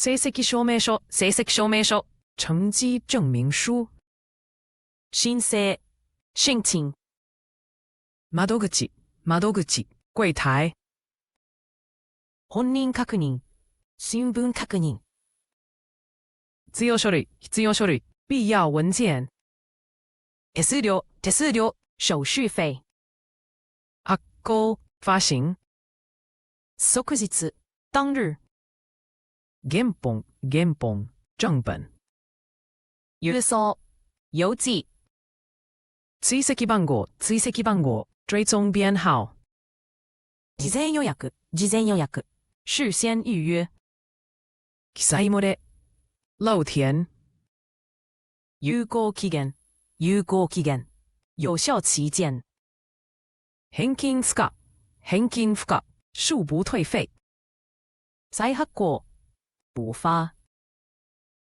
成績証明書、成績証明書。成績證明書。申請、申請。窓口、窓口。櫃台。本人確認、身分確認。必要書類、必要書類。必要文件。手数料、手数料。手續費。発行、發行。即日、當日。原本、原本。正本。郵送、郵寄。追跡番號、追跡番號。追蹤編號。事前予約、事前予約。事先預約。記載漏れ。漏填。有効期限、有効期限。有效期限。返金不可、返金不可。恕不退費。再発行、補發。